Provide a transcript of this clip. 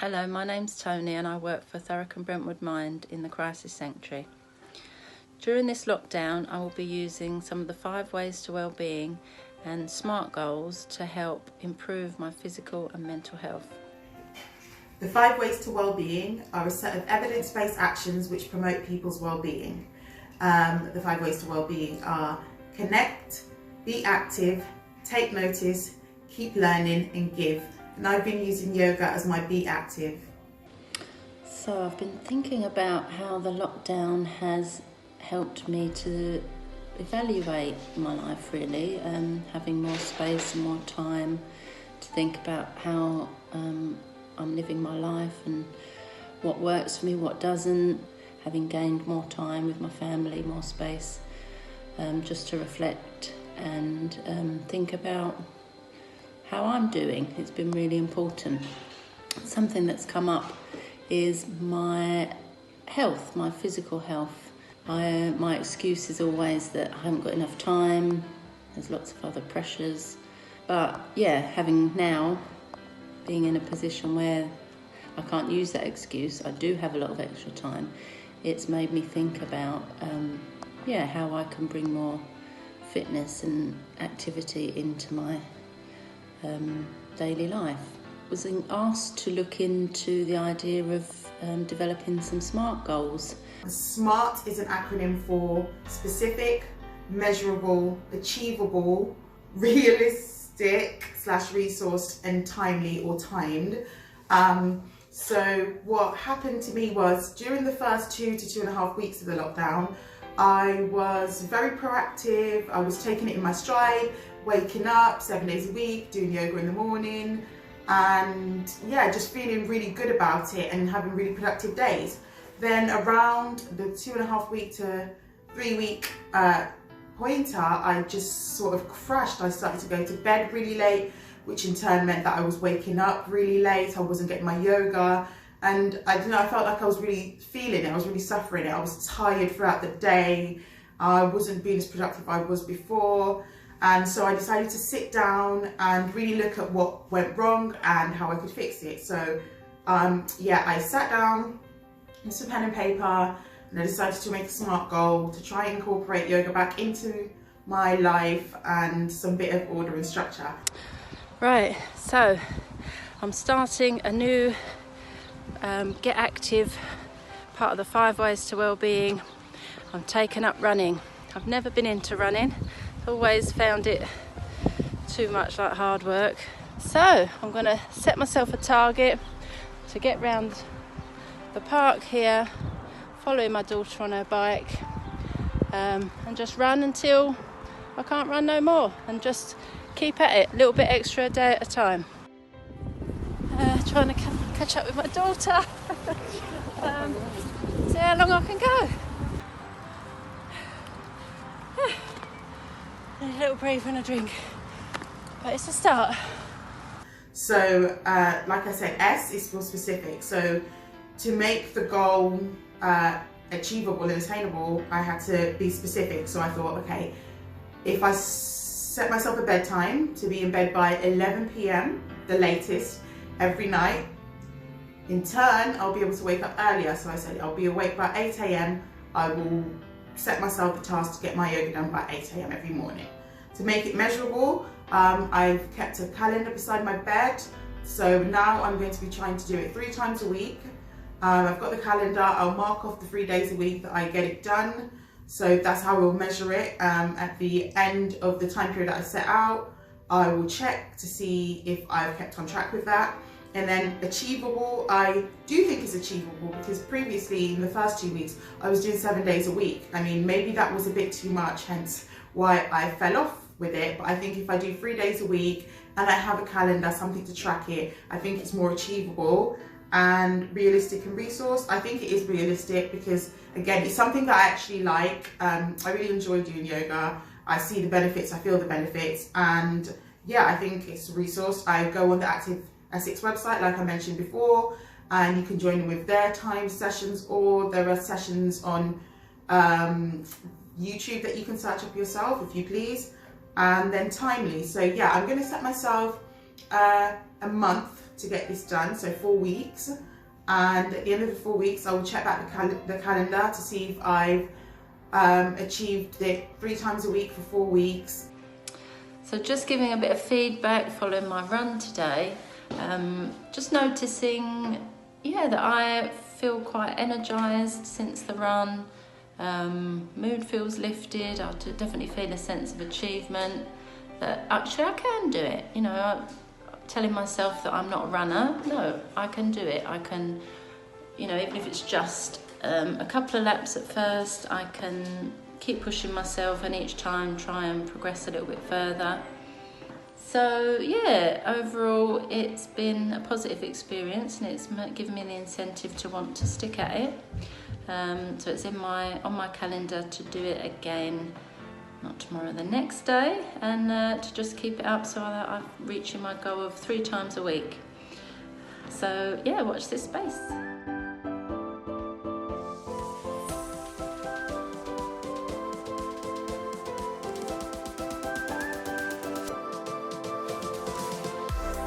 Hello, my name's Tony and I work for Thurrock and Brentwood Mind in the Crisis Sanctuary. During this lockdown, I will be using some of the 5 ways to wellbeing and SMART goals to help improve my physical and mental health. The 5 ways to wellbeing are a set of evidence-based actions which promote people's wellbeing. The 5 ways to wellbeing are connect, be active, take notice, keep learning and give. And I've been using yoga as my be active. So I've been thinking about how the lockdown has helped me to evaluate my life really, having more space and more time to think about how I'm living my life and what works for me, what doesn't, having gained more time with my family, more space, just to reflect and think about how I'm doing. It's been really important. Something that's come up is my health, my physical health. My excuse is always that I haven't got enough time, there's lots of other pressures. But yeah, having now, being in a position where I can't use that excuse, I do have a lot of extra time, it's made me think about how I can bring more fitness and activity into my daily life. I was asked to look into the idea of developing some SMART goals. SMART is an acronym for specific, measurable, achievable, realistic/resourced and timely or timed. So what happened to me was during the first 2 to 2.5 weeks of the lockdown, I was very proactive. I was taking it in my stride, waking up 7 days a week, doing yoga in the morning, and just feeling really good about it and having really productive days. Then around the 2.5 week to 3 week pointer, I just sort of crashed. I started to go to bed really late, which in turn meant that I was waking up really late. I wasn't getting my yoga. And I felt like I was really feeling it. I was really suffering it. I was tired throughout the day. I wasn't being as productive as I was before. And so I decided to sit down and really look at what went wrong and how I could fix it. So I sat down with some pen and paper and I decided to make a SMART goal to try and incorporate yoga back into my life and some bit of order and structure. Right, so I'm starting a new Get Active, part of the 5 ways to wellbeing. I'm taking up running. I've never been into running, always found it too much like hard work. So I'm going to set myself a target to get round the park here, following my daughter on her bike, and just run until I can't run no more, and just keep at it, a little bit extra a day at a time. Trying to catch up with my daughter. See how long I can go. A little breathe and a drink, but it's a start. So like I said, S is for specific. So to make the goal achievable and attainable, I had to be specific. So I thought, okay, if I set myself a bedtime to be in bed by 11 p.m, the latest, every night, in turn I'll be able to wake up earlier. So I said I'll be awake by 8 a.m. I will set myself the task to get my yoga done by 8 a.m. every morning. To make it measurable, I've kept a calendar beside my bed. So now I'm going to be trying to do it 3 times a week. I've got the calendar. I'll mark off the 3 days a week that I get it done. So that's how we'll measure it. At the end of the time period that I set out, I will check to see if I've kept on track with that. And then achievable, I do think is achievable because previously in the first 2 weeks, I was doing 7 days a week. I mean, maybe that was a bit too much, hence why I fell off with it. But I think if I do 3 days a week and I have a calendar, something to track it, I think it's more achievable and realistic and resourced. I think it is realistic because, again, it's something that I actually like. I really enjoy doing yoga. I see the benefits, I feel the benefits, and yeah, I think it's resourced. I go on the Active Essex website, like I mentioned before, and you can join in with their time sessions, or there are sessions on YouTube that you can search up yourself, if you please, and then timely. So yeah, I'm going to set myself a month to get this done, so 4 weeks. And at the end of the 4 weeks, I will check back the calendar to see if I've achieved it 3 times a week for 4 weeks. So just giving a bit of feedback following my run today, just noticing, that I feel quite energised since the run. Mood feels lifted. I definitely feel a sense of achievement, that actually I can do it. I'm telling myself that I'm not a runner. No, I can do it. I can, even if it's just a couple of laps at first, I can keep pushing myself and each time try and progress a little bit further. So overall it's been a positive experience, and it's given me the incentive to want to stick at it. So it's on my calendar to do it again, not tomorrow, the next day, and to just keep it up so that I'm reaching my goal of 3 times a week. So watch this space.